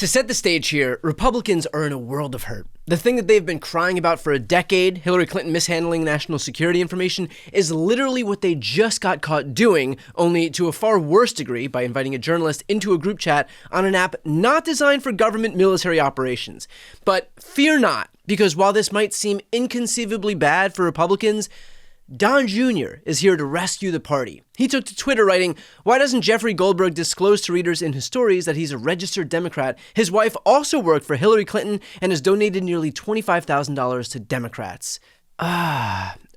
To set the stage here, Republicans are in a world of hurt. The thing that they've been crying about for a decade, Hillary Clinton mishandling national security information, is literally what they just got caught doing, only to a far worse degree by inviting a journalist into a group chat on an app not designed for government military operations. But fear not, because while this might seem inconceivably bad for Republicans, Don Jr. is here to rescue the party. He took to Twitter writing, "Why doesn't Jeffrey Goldberg disclose to readers in his stories that he's a registered Democrat? His wife also worked for Hillary Clinton and has donated nearly $25,000 to Democrats."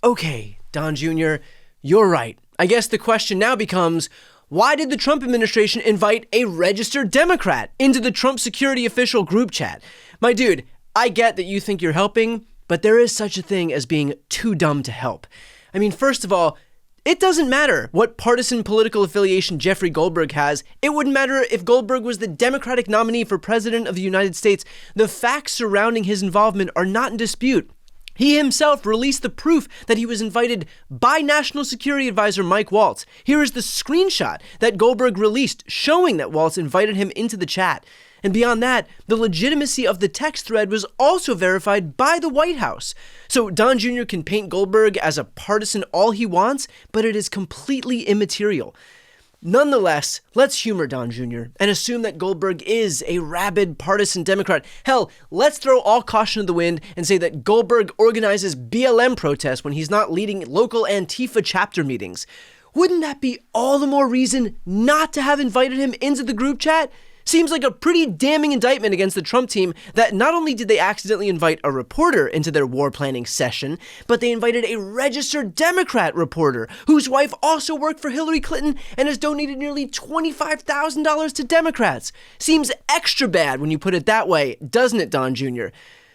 Okay, Don Jr., you're right. I guess the question now becomes, why did the Trump administration invite a registered Democrat into the Trump security official group chat? My dude, I get that you think you're helping, but there is such a thing as being too dumb to help. I mean, first of all, it doesn't matter what partisan political affiliation Jeffrey Goldberg has. It wouldn't matter if Goldberg was the Democratic nominee for President of the United States. The facts surrounding his involvement are not in dispute. He himself released the proof that he was invited by National Security Advisor Mike Waltz. Here is the screenshot that Goldberg released showing that Waltz invited him into the chat. And beyond that, the legitimacy of the text thread was also verified by the White House. So Don Jr. can paint Goldberg as a partisan all he wants, but it is completely immaterial. Nonetheless, let's humor Don Jr. and assume that Goldberg is a rabid partisan Democrat. Hell, let's throw all caution to the wind and say that Goldberg organizes BLM protests when he's not leading local Antifa chapter meetings. Wouldn't that be all the more reason not to have invited him into the group chat? Seems like a pretty damning indictment against the Trump team that not only did they accidentally invite a reporter into their war planning session, but they invited a registered Democrat reporter whose wife also worked for Hillary Clinton and has donated nearly $25,000 to Democrats. Seems extra bad when you put it that way, doesn't it, Don Jr.?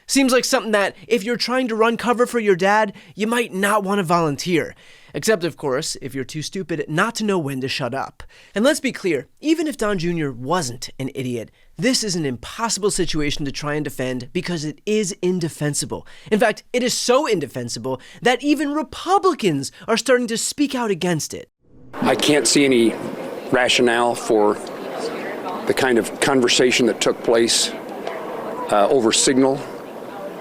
Seems like something that, if you're trying to run cover for your dad, you might not want to volunteer. Except, of course, if you're too stupid not to know when to shut up. And let's be clear, even if Don Jr. wasn't an idiot, this is an impossible situation to try and defend because it is indefensible. In fact, it is so indefensible that even Republicans are starting to speak out against it. I can't see any rationale for the kind of conversation that took place over Signal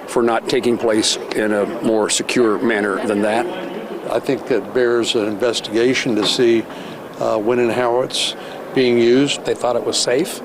for not taking place in a more secure manner than that. I think that bears an investigation to see when and how it's being used. They thought it was safe,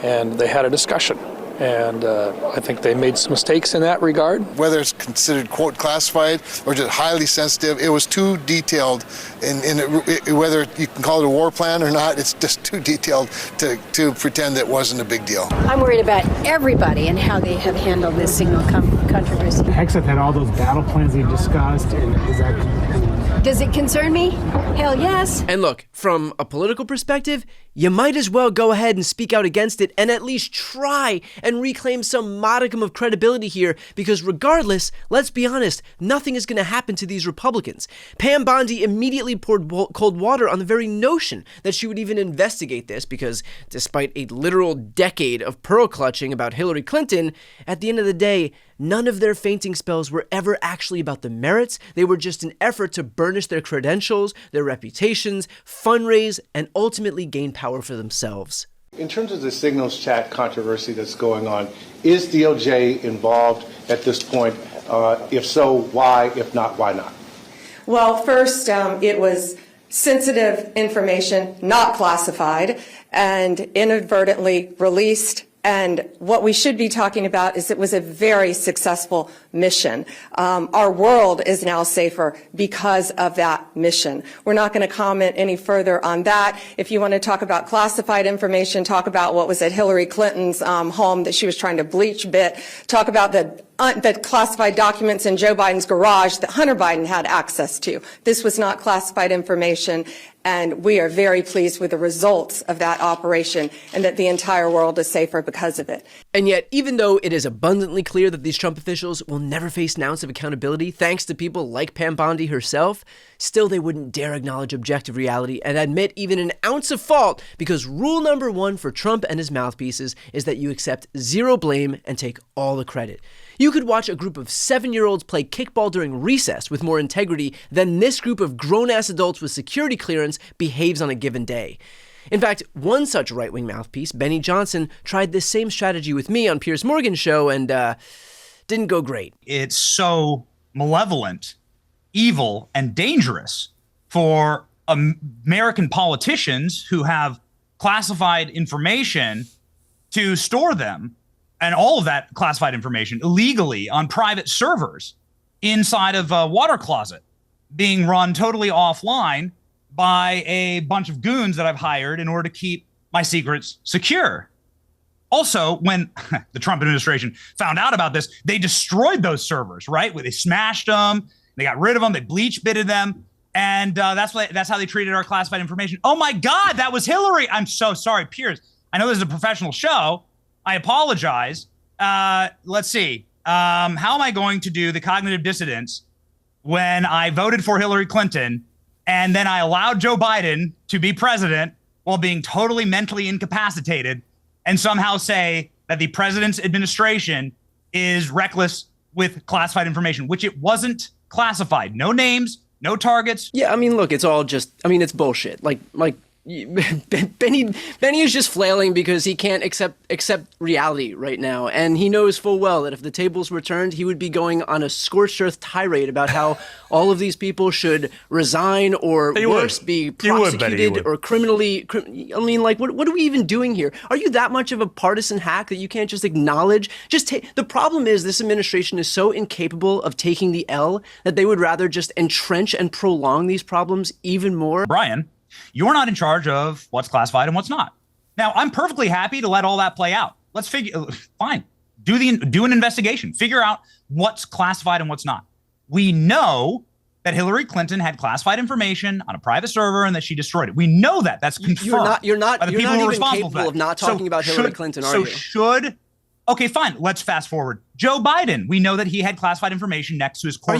and they had a discussion. And I think they made some mistakes in that regard. Whether it's considered, quote, classified or just highly sensitive, it was too detailed. Whether you can call it a war plan or not, it's just too detailed to pretend that it wasn't a big deal. I'm worried about everybody and how they have handled this Signal controversy. Hegseth had all those battle plans he discussed, and Does it concern me? Hell yes. And look, from a political perspective, you might as well go ahead and speak out against it and at least try and reclaim some modicum of credibility here, because regardless, let's be honest, nothing is going to happen to these Republicans. Pam Bondi immediately poured cold water on the very notion that she would even investigate this, because despite a literal decade of pearl clutching about Hillary Clinton, at the end of the day, none of their fainting spells were ever actually about the merits. They were just an effort to burnish their credentials, their reputations, fundraise, and ultimately gain power for themselves. In terms of the Signals chat controversy that's going on, is DOJ involved at this point? If so, why? If not, why not? Well, first, it was sensitive information, not classified, and inadvertently released. And what we should be talking about is it was a very successful mission. Our world is now safer because of that mission. We're not going to comment any further on that. If you want to talk about classified information, talk about what was at Hillary Clinton's home that she was trying to bleach bit. Talk about the classified documents in Joe Biden's garage that Hunter Biden had access to. This was not classified information, and we are very pleased with the results of that operation and that the entire world is safer because of it. And yet, even though it is abundantly clear that these Trump officials will never face an ounce of accountability thanks to people like Pam Bondi herself, still they wouldn't dare acknowledge objective reality and admit even an ounce of fault, because rule number one for Trump and his mouthpieces is that you accept zero blame and take all the credit. You could watch a group of 7-year-olds play kickball during recess with more integrity than this group of grown-ass adults with security clearance behaves on a given day. In fact, one such right-wing mouthpiece, Benny Johnson, tried this same strategy with me on Piers Morgan's show and didn't go great. It's so malevolent, evil, and dangerous for American politicians who have classified information to store them, and all of that classified information illegally on private servers inside of a water closet, being run totally offline by a bunch of goons that I've hired in order to keep my secrets secure. Also, when the Trump administration found out about this, they destroyed those servers, right? Where they smashed them, they got rid of them, they bleach bitted them, and that's how they treated our classified information. Oh my God, that was Hillary. I'm so sorry, Piers. I know this is a professional show. I apologize. Let's see. How am I going to do the cognitive dissonance when I voted for Hillary Clinton and then I allowed Joe Biden to be president while being totally mentally incapacitated, and somehow say that the president's administration is reckless with classified information, which it wasn't classified. No names, no targets. Yeah, I mean, look, it's all just, I mean, it's bullshit. Like Benny is just flailing because he can't accept reality right now, and he knows full well that if the tables were turned, he would be going on a scorched earth tirade about how all of these people should resign or worse, be prosecuted or criminally. I mean, like, what are we even doing here? Are you that much of a partisan hack that you can't just acknowledge? The problem is this administration is so incapable of taking the L that they would rather just entrench and prolong these problems even more. Brian, you're not in charge of what's classified and what's not. Now, I'm perfectly happy to let all that play out. Let's fine. Do an investigation. Figure out what's classified and what's not. We know that Hillary Clinton had classified information on a private server and that she destroyed it. We know that. That's confirmed. You're not by the people who are even responsible capable for of not talking about Hillary Clinton, are you? Okay, fine. Let's fast forward. Joe Biden. We know that he had classified information next to his Corvette.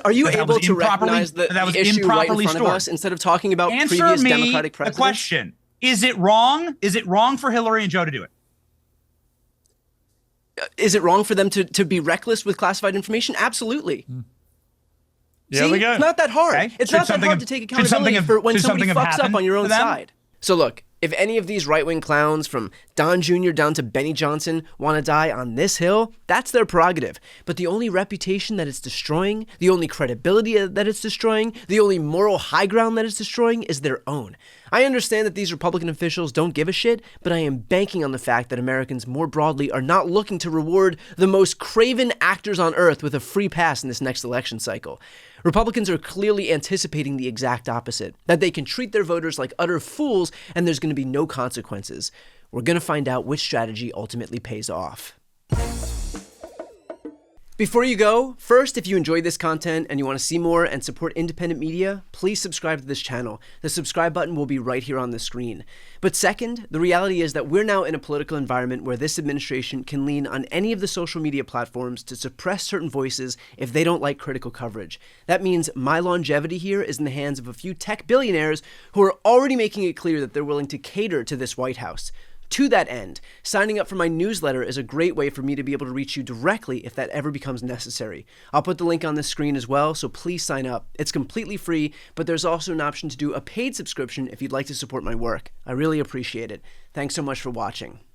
Are you able to recognize the issue right in front of us instead of talking about previous Democratic presidents? The question: is it wrong? Is it wrong for Hillary and Joe to do it? Is it wrong for them to be reckless with classified information? Absolutely. Yeah, we go. It's not that hard. Okay. It's not that hard to take accountability for when somebody fucks up on your own side. So look, if any of these right-wing clowns from Don Jr. down to Benny Johnson want to die on this hill, that's their prerogative. But the only reputation that it's destroying, the only credibility that it's destroying, the only moral high ground that it's destroying is their own. I understand that these Republican officials don't give a shit, but I am banking on the fact that Americans more broadly are not looking to reward the most craven actors on earth with a free pass in this next election cycle. Republicans are clearly anticipating the exact opposite, that they can treat their voters like utter fools and there's going to be no consequences. We're going to find out which strategy ultimately pays off. Before you go, first, if you enjoyed this content and you want to see more and support independent media, please subscribe to this channel. The subscribe button will be right here on the screen. But second, the reality is that we're now in a political environment where this administration can lean on any of the social media platforms to suppress certain voices if they don't like critical coverage. That means my longevity here is in the hands of a few tech billionaires who are already making it clear that they're willing to cater to this White House. To that end, signing up for my newsletter is a great way for me to be able to reach you directly if that ever becomes necessary. I'll put the link on the screen as well, so please sign up. It's completely free, but there's also an option to do a paid subscription if you'd like to support my work. I really appreciate it. Thanks so much for watching.